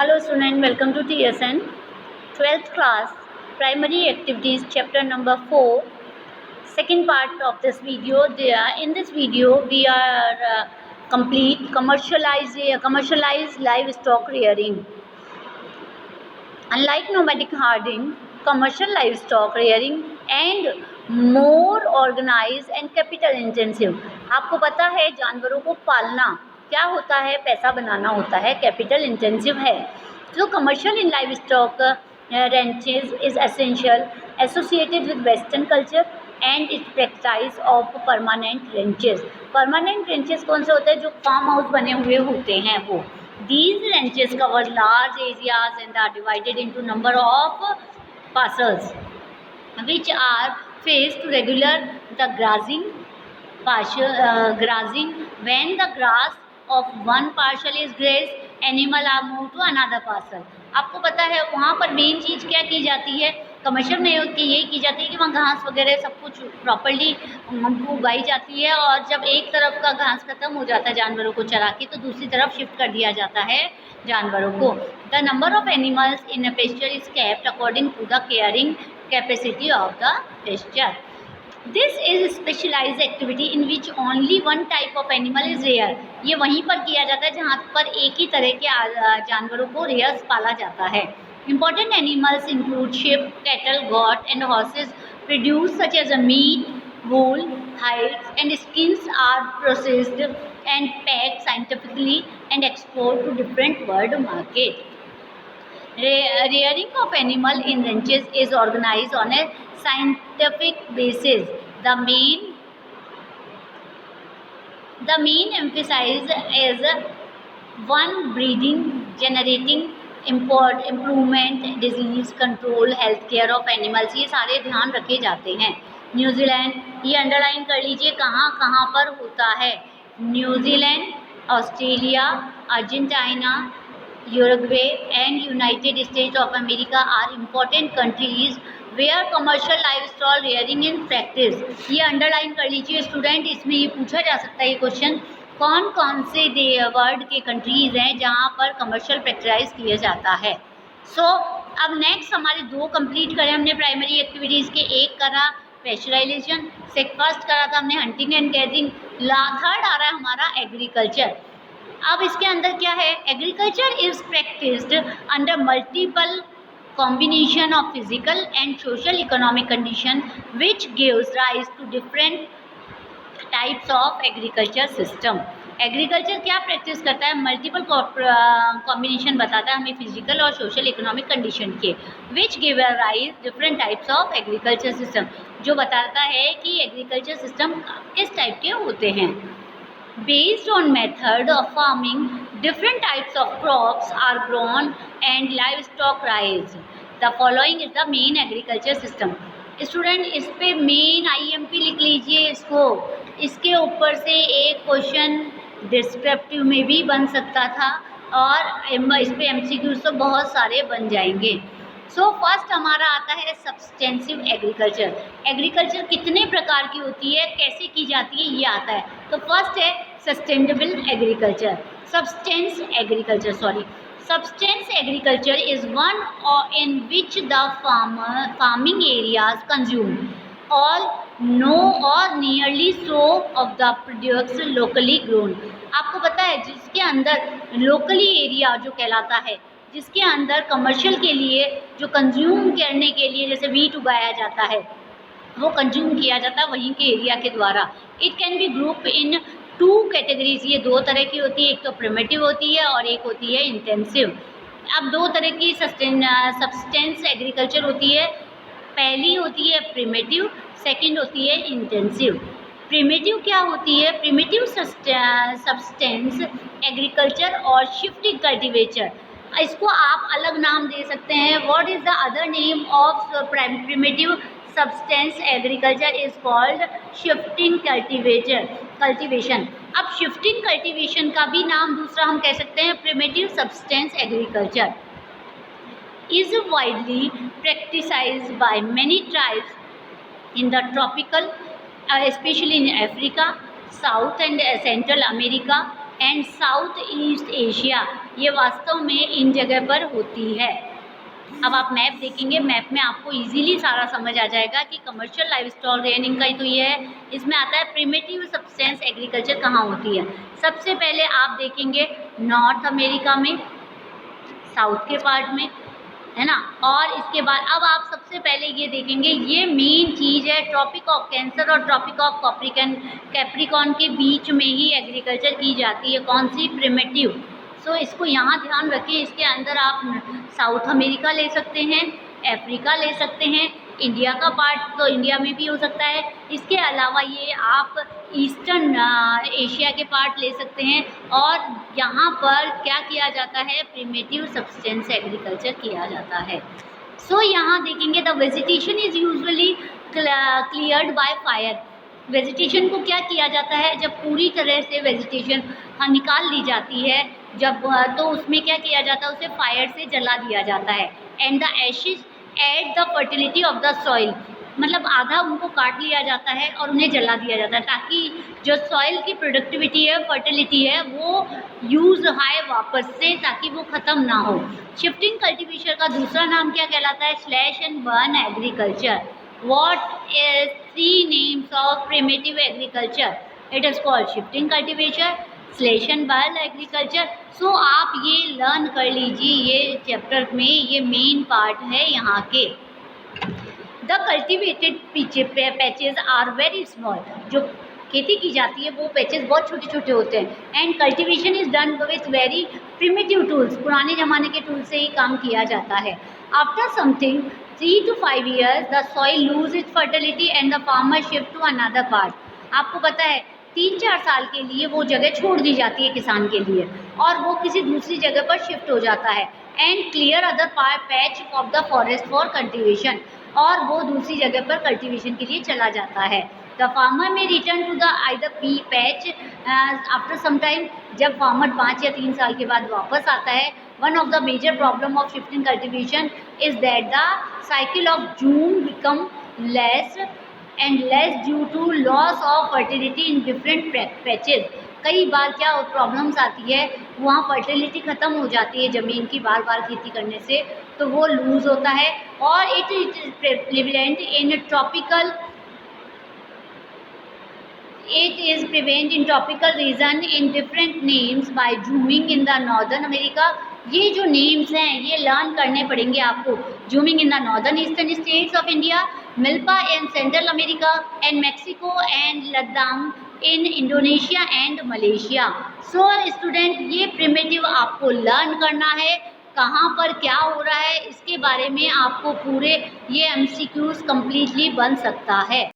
Hello student, welcome to TSN 12th class primary activities chapter number 4, second part of this video. In this video we are complete commercialized livestock rearing. Unlike nomadic herding, commercial livestock rearing and more organized and capital intensive. आपको पता है जानवरों को पालना क्या होता है, पैसा बनाना होता है, कैपिटल इंटेंसिव है. So commercial in livestock ranches is essential associated with Western culture and its practice of permanent ranches. Permanent ranches कौन से होते हैं? जो फार्म हाउस बने हुए होते हैं वो. These ranches cover large areas and are divided into number of parcels, which are faced to regular the grazing. When the grass of one parcel is grazed, animal are moved to another parcel. आपको पता है वहाँ पर main चीज़ क्या की जाती है? Commercial में यही की जाती है कि वहाँ घास वगैरह सब कुछ प्रॉपर्ली उगाई जाती है, और जब एक तरफ का घास खत्म हो जाता है जानवरों को चरा के, तो दूसरी तरफ शिफ्ट कर दिया जाता है जानवरों को. The number of animals in a pasture is kept according to the carrying capacity of the pasture. This is specialised activity in which only one type of animal is rear. ये वहीं पर किया जाता है जहाँ पर एक ही तरह के जानवरों को रेयर्स पाला जाता है. Important animals include sheep, cattle, goat, and horses produce such as a meat, wool, hides, and skins are processed and packed scientifically and exported to different world market. Rearing of animal in ranches is organized on a scientific basis. The main emphasis is one breeding, generating improvement, disease control, health care of animals, ये सारे ध्यान रखे जाते हैं. New Zealand, ये underline कर लीजिए कहाँ कहाँ पर होता है. New Zealand, Australia, Argentina, Uruguay and United States of America are important countries where commercial livestock rearing in practice. ये अंडरलाइन कर लीजिए स्टूडेंट. इसमें ये पूछा जा सकता है ये क्वेश्चन, कौन कौन से वर्ल्ड के कंट्रीज़ हैं जहाँ पर कमर्शियल प्रैक्टिस किया जाता है. अब नेक्स्ट हमारे दो कंप्लीट करें हमने प्राइमरी एक्टिविटीज़ के. एक करा स्पेशलाइजेशन, फर्स्ट करा था हमने हंटिंग एंड गैदरिंग, थर्ड आ रहा है हमारा एग्रीकल्चर. अब इसके अंदर क्या है? Agriculture is practised under multiple combination of physical and social economic condition which gives rise to different types of agriculture system. Agriculture क्या प्रैक्टिस करता है? मल्टीपल कॉम्बिनेशन बताता है हमें फिजिकल और सोशल इकोनॉमिक कंडीशन के, which give rise different types of agriculture system, जो बताता है कि एग्रीकल्चर सिस्टम किस टाइप के होते हैं. Based on method of farming different types of crops are grown and livestock raise. The following is the main agriculture system. Student इस पे मेन आईएमपी लिख लीजिए इसको. इसके ऊपर से एक क्वेश्चन डिस्क्रिप्टिव में भी बन सकता था, और इस पे एमसीक्यूज तो बहुत सारे बन जाएंगे. फर्स्ट हमारा आता है सब्सटेंसिव एग्रीकल्चर. एग्रीकल्चर कितने प्रकार की होती है, कैसे की जाती है, ये आता है. तो फर्स्ट है sustainable agriculture. Subsistence agriculture is one in which the farming areas consume all, no or nearly so of the products locally grown. आपको पता है जिसके अंदर लोकली एरिया जो कहलाता है, जिसके अंदर कमर्शियल के लिए जो कंज्यूम करने के लिए जैसे वीट उगाया जाता है वो कंज्यूम किया जाता है वहीं के एरिया के द्वारा. It can be group in two categories. ये दो तरह की होती है, एक तो प्रिमिटिव होती है और एक होती है इंटेंसिव. अब दो तरह की सब्सटेंस एग्रीकल्चर होती है. पहली होती है प्रिमिटिव, सेकंड होती है इंटेंसिव. प्रिमिटिव क्या होती है? प्रिमिटिव सब्सटेंस एग्रीकल्चर और शिफ्टिंग कल्टीवेचर. इसको आप अलग नाम दे सकते हैं. What is the other name of primitive substance agriculture is called shifting cultivation. अब शिफ्टिंग कल्टीवेशन का भी नाम दूसरा हम कह सकते हैं primitive substance agriculture. Is widely practised by many tribes in the tropical, especially in Africa, South and Central America, and south east Asia, ये वास्तव में इन जगह पर होती है। अब आप मैप देखेंगे, मैप में आपको इजीली सारा समझ आ जाएगा कि कमर्शियल लाइवस्टॉक रेयरिंग का तो ये है, इसमें आता है प्रिमिटिव सब्सटेंस एग्रीकल्चर कहाँ होती है। सबसे पहले आप देखेंगे नॉर्थ अमेरिका में, साउथ के पार्ट में, है ना। और इसके बाद अब आप सबसे पहले ये देखेंगे, ये मेन चीज़ है, ट्रॉपिक ऑफ कैंसर और ट्रॉपिक ऑफ कैप्रिकॉन के बीच में ही एग्रीकल्चर की जाती है। कौन सी? प्रिमिटिव। सो इसको यहाँ ध्यान रखें। इसके अंदर आप साउथ अमेरिका ले सकते हैं, अफ्रीका ले सकते हैं, इंडिया का पार्ट तो इंडिया में भी हो सकता है। इसके अलावा ये आप ईस्टर्न एशिया के पार्ट ले सकते हैं। और यहाँ पर क्या किया जाता है? प्रिमिटिव सब्सटेंस एग्रीकल्चर किया जाता है। सो यहाँ देखेंगे the vegetation is usually cleared by fire. Vegetation को क्या किया जाता है? जब पूरी तरह से वेजिटेशन निकाल ली जाती है, जब तो उसमें क्या किया जाता है? उसे फायर से जला दिया जाता है। And the Ashes at the fertility of the soil, मतलब आधा उनको काट लिया जाता है और उन्हें जला दिया जाता है, ताकि जो सॉइल की प्रोडक्टिविटी है, फर्टिलिटी है, वो यूज़ हाई वापस से, ताकि वो ख़त्म ना हो। शिफ्टिंग कल्टीवेशन का दूसरा नाम क्या कहलाता है? Slash and burn agriculture. What is three names of primitive agriculture? It is called shifting cultivation, slash and burn agriculture. So आप ये लर्न कर लीजिए, ये चैप्टर में ये मेन पार्ट है यहाँ के। The cultivated patches are very small. जो खेती की जाती है वो पैचेस बहुत छोटे छोटे होते हैं। And cultivation is done with very primitive tools, पुराने ज़माने के टूल से ही काम किया जाता है। After something 3 to 5 years the soil lose its fertility and the farmer shift to another part. आपको पता है 3-4 साल के लिए वो जगह छोड़ दी जाती है किसान के लिए, और वो किसी दूसरी जगह पर शिफ्ट हो जाता है। And clear other patch of the forest for cultivation, और वो दूसरी जगह पर कल्टीवेशन के लिए चला जाता है। The farmer may return to the either P patch after some time. जब फार्मर 5 या 3 साल के बाद वापस आता है, one of the major problem of shifting cultivation is that the cycle of June become less and less due to loss of fertility in different patches. कई बार क्या प्रॉब्लम्स आती है, वहाँ फर्टिलिटी ख़त्म हो जाती है ज़मीन की बार बार खेती करने से, तो वो लूज़ होता है। और it is prevalent in tropical It is prevalent in tropical region in different names by zooming in the northern America. ये जो नेम्स हैं ये लर्न करने पड़ेंगे आपको। Zooming in the northern eastern states of India, milpa in central America, and Mexico and Ladakh in Indonesia and Malaysia. So student, ये primitive आपको learn करना है, कहाँ पर क्या हो रहा है इसके बारे में आपको पूरे ये MCQs कम्प्लीटली बन सकता है।